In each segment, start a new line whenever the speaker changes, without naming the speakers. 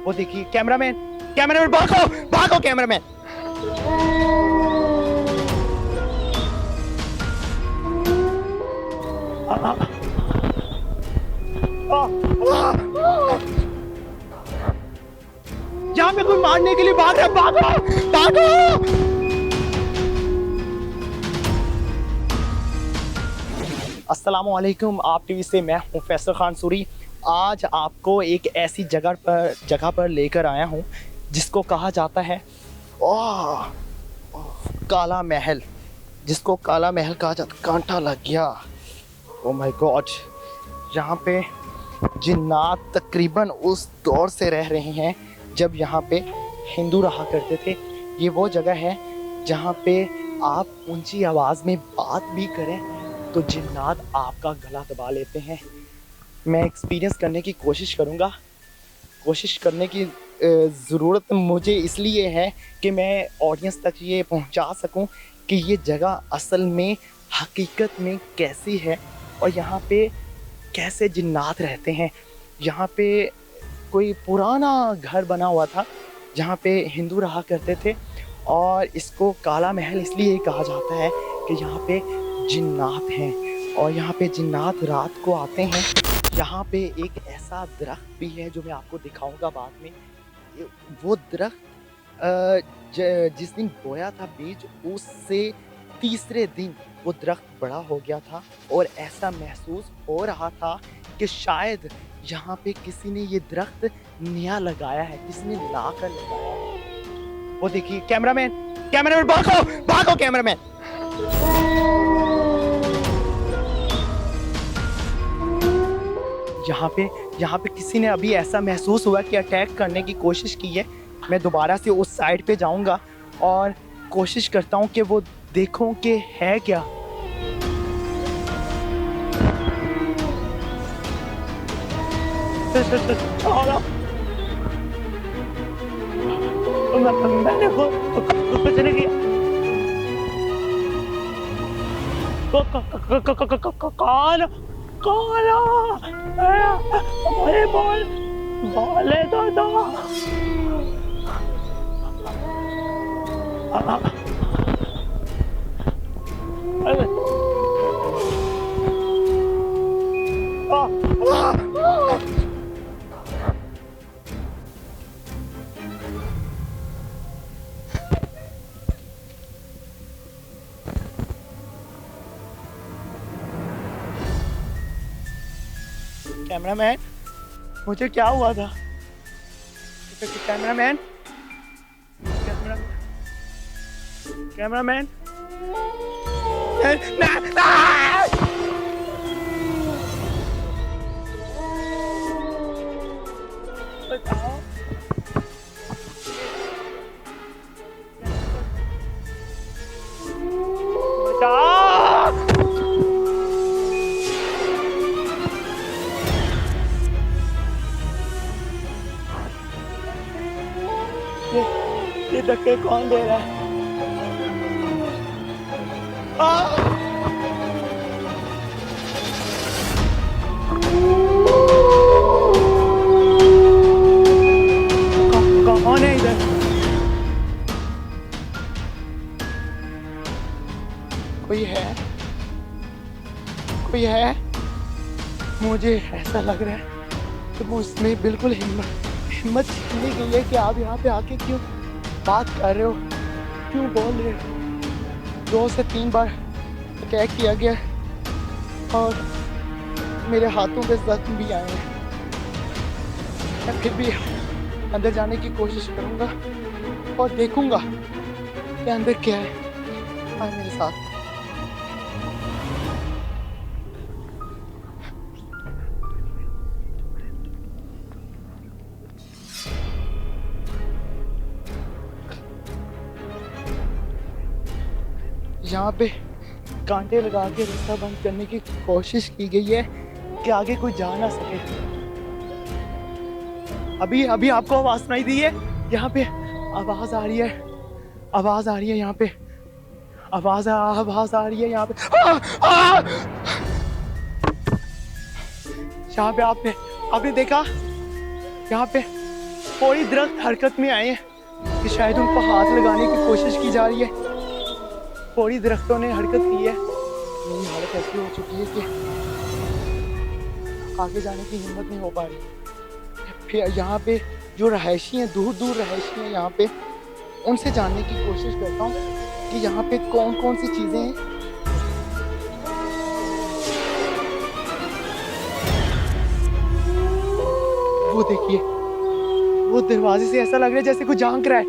वो देखिए cameraman, cameraman भागो भागो कैमरामैन। यहाँ पे कोई मारने के लिए भाग रहा है, भागो भागो। अस्सलामुअलैकुम, आप टीवी से मैं हूँ फैसल खान सूरी। आज आपको एक ऐसी जगह पर लेकर आया हूँ जिसको कहा जाता है काला महल, जिसको काला महल कहा जाता। कांटा लग गया, ओ माय गॉड। यहाँ पे जिन्नात तकरीबन उस दौर से रह रहे हैं जब यहाँ पे हिंदू रहा करते थे। ये वो जगह है जहाँ पे आप ऊंची आवाज़ में बात भी करें तो जिन्नात आपका गला दबा लेते हैं। मैं एक्सपीरियंस करने की कोशिश करूँगा। कोशिश करने की ज़रूरत मुझे इसलिए है कि मैं ऑडियंस तक ये पहुँचा सकूँ कि ये जगह असल में हकीकत में कैसी है और यहाँ पे कैसे जिन्नात रहते हैं। यहाँ पे कोई पुराना घर बना हुआ था जहाँ पे हिंदू रहा करते थे और इसको काला महल इसलिए कहा जाता है कि यहाँ पे जिन्नात हैं और यहाँ पे जिन्नात रात को आते हैं। यहाँ पे एक ऐसा दरख्त भी है जो मैं आपको दिखाऊंगा बाद में। वो दरख्त जिस दिन बोया था बीज, उससे तीसरे दिन वो दरख्त बड़ा हो गया था और ऐसा महसूस हो रहा था कि शायद यहाँ पे किसी ने ये दरख्त नया लगाया है, किसी ने लाकर लगाया है। वो देखिए कैमरामैन, कैमरामैन भागो भागो कैमरामैन। यहाँ पे किसी ने अभी ऐसा महसूस हुआ कि अटैक करने की कोशिश की है। मैं दोबारा से उस साइड पे जाऊंगा और कोशिश करता हूँ कि वो देखूं कि है क्या। मैंने कुछ नहीं किया। कौन अरे बोले तो दो। कैमरामैन, मुझे क्या हुआ था? कैमरामैन, कैमरामैन, बताओ। ये धक्के कौन दे रहा है? कौन है इधर? कोई है? कोई है? मुझे ऐसा लग रहा है कि मुझमें बिल्कुल हिम्मत छिड़ने के लिए कि आप यहाँ पे आके क्यों बात कर रहे हो, क्यों बोल रहे हो। 2 से 3 बार अटैक किया गया और मेरे हाथों पे जख्म भी आए हैं। मैं फिर भी अंदर जाने की कोशिश करूँगा और देखूँगा कि अंदर क्या है। आए मेरे साथ। यहाँ पे कांटे लगा के रास्ता बंद करने की कोशिश की गई है कि आगे कोई जा ना सके। अभी आपको आवाज सुनाई दी है? यहाँ पे आवाज आ रही है, आवाज आ रही है यहाँ पे, आवाज आ रही है यहाँ पे। यहाँ पे आपने देखा? यहाँ पे थोड़ी दरख्त हरकत में आए हैं कि शायद उनको हाथ लगाने की कोशिश की जा रही है। थोड़ी दरख्तों ने हरकत की है। मेरी हालत ऐसी हो चुकी है कि आगे जाने की हिम्मत नहीं हो पा रही। फिर यहाँ पे जो रहायशी हैं, दूर दूर रहायशी हैं यहाँ पे, उनसे जानने की कोशिश करता हूँ कि यहाँ पे कौन कौन सी चीज़ें हैं। वो देखिए, वो दरवाजे से ऐसा लग रहा है जैसे कोई झांक रहा है।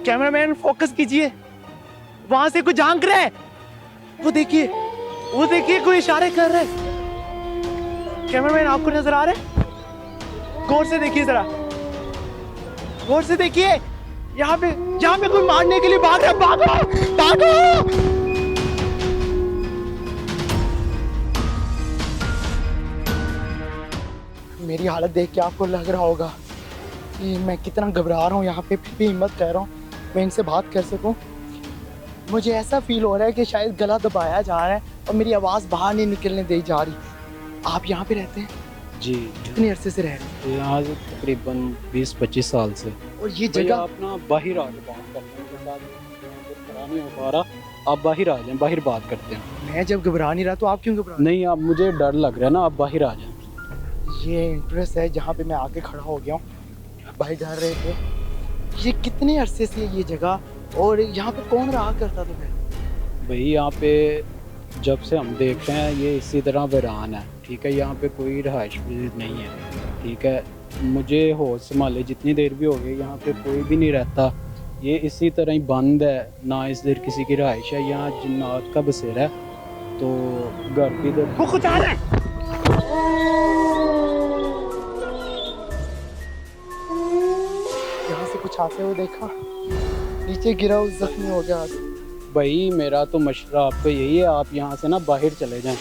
कैमरामैन फोकस कीजिए, वहां से कोई झांक रहा है। वो देखिए कोई इशारे कर रहा है। कैमरामैन आपको नजर आ रहा है? गौर से देखिए जरा, गौर से देखिए। यहाँ पे कोई मारने के लिए भाग रहा है। भागो भागो। मेरी हालत देख के आपको लग रहा होगा कि मैं कितना घबरा रहा हूँ यहाँ पे, फिर भी हिम्मत कर रहा हूँ मैं इनसे बात कर सकूँ। मुझे ऐसा फील हो रहा है कि शायद गला दबाया जा रहा है और मेरी आवाज़ बाहर नहीं निकलने दी जा रही। आप यहाँ पे रहते हैं?
जी।
कितने अरसे से रह रहे हैं?
यहाँ से तकरीबन 20-25 साल से।
और ये जगह
आप ना बाहर आके बात करते हैं, साथ खड़ा नहीं हो पा रहा, आप बाहर आ जाएं, बाहर बात करते हैं।
मैं जब घबरा नहीं रहा तो आप क्यों घबरा?
नहीं, आप मुझे डर लग रहा है ना, आप बाहर आ जाएं।
ये इंटरेस्ट है जहाँ पे मैं आके खड़ा हो गया हूँ। भाई डर रहे थे। ये कितने अरसे से ये जगह, और यहाँ पे कौन रहा करता था?
भाई यहाँ पे जब से हम देख रहे हैं ये इसी तरह वीरान है, ठीक है। यहाँ पे कोई रहाइश नहीं है, ठीक है। मुझे होश संभाले जितनी देर भी हो गई यहाँ पे कोई भी नहीं रहता। ये इसी तरह ही बंद है, ना इस देर किसी की रहाइश है। यहाँ जिन्नात का बसेरा है, तो घर भी इधर।
वो कुछ आ रहा है। यहाँ से कुछ आते हुए देखा, नीचे गिरा, उस जख्मी हो गया।
भाई मेरा तो मशवरा आपको यही है, आप यहाँ से ना बाहर चले जाएं।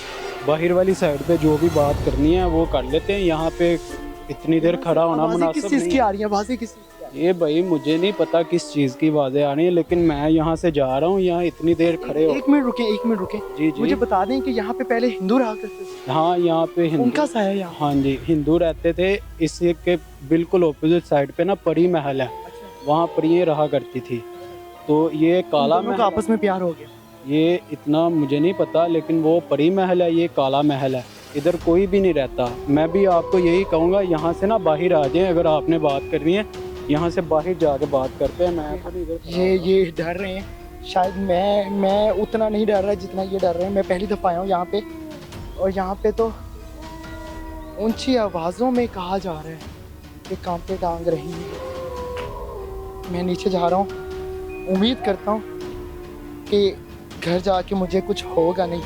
बाहर वाली साइड पे जो भी बात करनी है वो कर लेते हैं। यहाँ पे इतनी देर खड़ा होना मुनासिब
किस चीज़ की आ रही है? आवाज़ें किस चीज़ की आ रही है?
ये भाई मुझे नहीं पता किस चीज़ की आवाज़ें आ रही हैं, लेकिन मैं यहाँ से जा रहा हूँ। यहाँ इतनी देर खड़े हो।
एक मिनट रुके।
जी जी।
मुझे बता दें कि यहाँ पे पहले हिंदू रहा करते थे?
हाँ, यहाँ पे हिंदू।
उनका साया यहाँ?
हाँ जी, हिंदू रहते थे। इसी के बिल्कुल ऑपोजिट साइड पे ना परी महल है, वहाँ परियां रहा करती थी। तो ये काला महल,
आपस में प्यार हो गया?
ये इतना मुझे नहीं पता, लेकिन वो परी महल है, ये काला महल है। इधर कोई भी नहीं रहता। मैं भी आपको यही कहूँगा, यहाँ से ना बाहर आ जाएं। अगर आपने बात करनी है यहाँ से बाहर जाके बात करते हैं। मैं तो इधर
ये डर रहे हैं। शायद मैं उतना नहीं डर रहा जितना ये डर रहे हैं। मैं पहली दफ़ा आया हूँ यहाँ पे, और यहाँ पे तो ऊंची आवाज़ों में कहा जा रहा है कि कांपे टांग रही है। मैं नीचे जा रहा हूँ, उम्मीद करता हूँ कि घर जाके मुझे कुछ होगा नहीं।